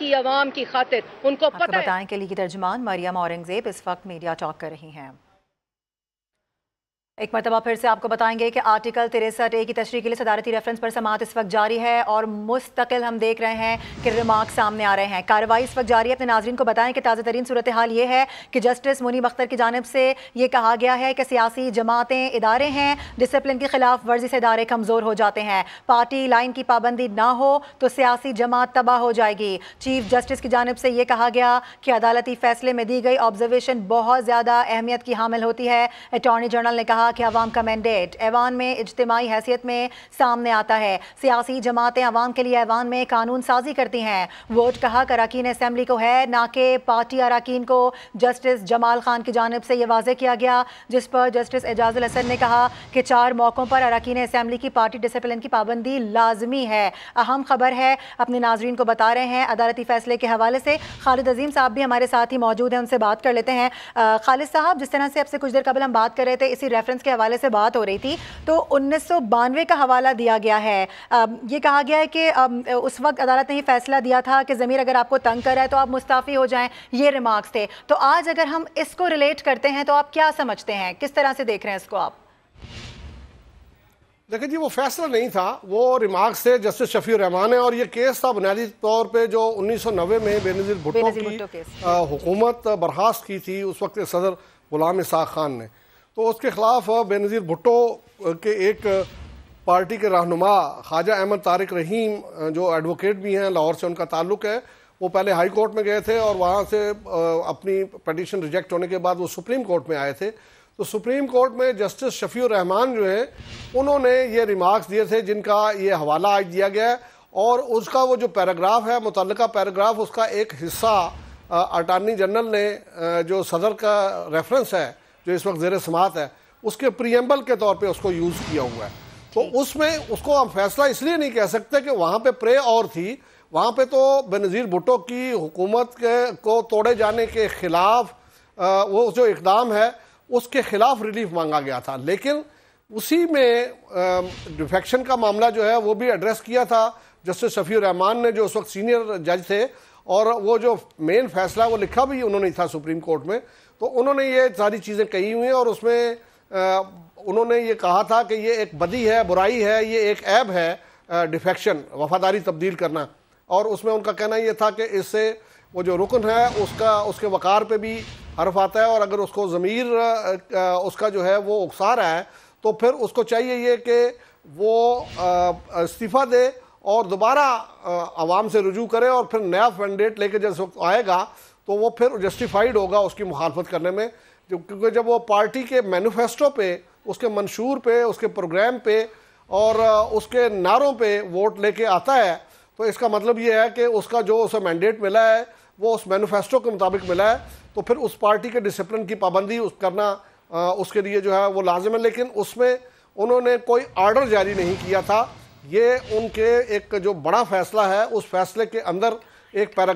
کی عوام کی خاطر. ان کو پتہ ہے. بتائیں کہ لیگی ترجمان مریم اورنگزیب اس وقت میڈیا ٹاک کر رہی ہیں. ایک مرتبہ پھر سے آپ کو بتائیں گے کہ آرٹیکل 63A کی تشریح کے لیے صدارتی ریفرنس پر سماعت اس وقت جاری ہے اور مستقل ہم دیکھ رہے ہیں کہ ریمارک سامنے آ رہے ہیں. کارروائی اس وقت جاری ہے. اپنے ناظرین کو بتائیں کہ تازہ ترین صورتحال یہ ہے کہ جسٹس منیب اختر کی جانب سے یہ کہا گیا ہے کہ سیاسی جماعتیں ادارے ہیں، ڈسپلن کی خلاف ورزی سے ادارے کمزور ہو جاتے ہیں. پارٹی لائن کی پابندی نہ ہو تو سیاسی جماعت تباہ ہو جائے گی. چیف جسٹس کی جانب سے یہ کہا گیا کہ عدالتی فیصلے میں دی گئی آبزرویشن بہت زیادہ اہمیت کی حامل ہوتی ہے. اٹارنی جنرل نے کہا کہ عوام کا مینڈیٹ ایوان میں اجتماعی حیثیت میں سامنے آتا ہے. سیاسی جماعتیں عوام کے لیے ایوان میں قانون سازی کرتی ہیں. ووٹ کا حق اراکین اسمبلی کو ہے، نہ کہ پارٹی اراکین کو. جسٹس جمال خان کی جانب سے یہ واضح کیا گیا، جس پر جسٹس اعجاز الحسن نے کہا کہ 4 موقعوں پر اراکین اسمبلی کی پارٹی ڈسپلن کی پابندی لازمی ہے. اہم خبر ہے، اپنے ناظرین کو بتا رہے ہیں عدالتی فیصلے کے حوالے سے. خالد عظیم صاحب بھی ہمارے ساتھ ہی موجود ہیں، ان سے بات کر لیتے ہیں. خالد صاحب، جس طرح سے اب سے کچھ دیر قبل ہم بات کر رہے تھے، اسی ریفرنس کے حوالے سے بات ہو رہی تھی، تو 1992 کا حوالہ دیا گیا ہے. یہ کہا گیا ہے کہ اس وقت عدالت نے یہ فیصلہ دیا تھا کہ ضمیر اگر آپ کو تنگ کر رہا ہے تو آپ مستعفی ہو جائیں. یہ ریمارکس تھے. تو آج اگر ہم اس کو ریلیٹ کرتے ہیں تو آپ کیا سمجھتے ہیں، کس طرح سے دیکھ رہے ہیں اس کو آپ؟ دیکھیں جی، وہ فیصلہ نہیں تھا، وہ ریمارکس تھے جسٹس شفیع الرحمان ہے. اور یہ کیس تھا بنیادی طور پہ جو 1990 میں بے نظیر بھٹو کی حکومت برخاست کی تھی اس وقت صدر غلام اسحاق خان نے. تو اس کے خلاف بے نظیر بھٹو کے ایک پارٹی کے رہنما خواجہ احمد طارق رحیم، جو ایڈوکیٹ بھی ہیں، لاہور سے ان کا تعلق ہے، وہ پہلے ہائی کورٹ میں گئے تھے اور وہاں سے اپنی پٹیشن ریجیکٹ ہونے کے بعد وہ سپریم کورٹ میں آئے تھے. تو سپریم کورٹ میں جسٹس شفیع الرحمان جو ہیں انہوں نے یہ ریمارکس دیے تھے جن کا یہ حوالہ آج دیا گیا ہے. اور اس کا وہ جو پیراگراف ہے، متعلقہ پیراگراف، اس کا ایک حصہ اٹارنی جنرل نے جو صدر کا ریفرنس ہے جو اس وقت زیر سماعت ہے، اس کے پریمبل کے طور پہ اس کو یوز کیا ہوا ہے. تو اس میں اس کو ہم فیصلہ اس لیے نہیں کہہ سکتے کہ وہاں پہ پرے اور تھی. وہاں پہ تو بے نظیر بھٹو کی حکومت کو توڑے جانے کے خلاف وہ جو اقدام ہے اس کے خلاف ریلیف مانگا گیا تھا. لیکن اسی میں ڈیفیکشن کا معاملہ جو ہے وہ بھی ایڈریس کیا تھا جسٹس شفیع الرحمان نے، جو اس وقت سینئر جج تھے. اور وہ جو مین فیصلہ وہ لکھا بھی انہوں نے تھا سپریم کورٹ میں. تو انہوں نے یہ ساری چیزیں کہی ہوئی ہیں اور اس میں انہوں نے یہ کہا تھا کہ یہ ایک بدی ہے، برائی ہے، یہ ایک عیب ہے ڈیفیکشن، وفاداری تبدیل کرنا. اور اس میں ان کا کہنا یہ تھا کہ اس سے وہ جو رکن ہے اس کے وقار پہ بھی حرف آتا ہے، اور اگر اس کو ضمیر اس کا جو ہے وہ اکسا رہا ہے تو پھر اس کو چاہیے یہ کہ وہ استعفیٰ دے اور دوبارہ عوام سے رجوع کرے اور پھر نیا مینڈیٹ لے کے جس وقت آئے گا تو وہ پھر جسٹیفائیڈ ہوگا اس کی مخالفت کرنے میں. کیونکہ جب وہ پارٹی کے مینیفیسٹو پہ، اس کے منشور پہ، اس کے پروگرام پہ اور اس کے نعروں پہ ووٹ لے کے آتا ہے تو اس کا مطلب یہ ہے کہ اس کا جو اسے مینڈیٹ ملا ہے وہ اس مینیفیسٹو کے مطابق ملا ہے. تو پھر اس پارٹی کے ڈسپلن کی پابندی کرنا اس کے لیے جو ہے وہ لازم ہے. لیکن اس میں انہوں نے کوئی آرڈر جاری نہیں کیا تھا. یہ ان کے ایک جو بڑا فیصلہ ہے، اس فیصلے کے اندر ایک پیراگراف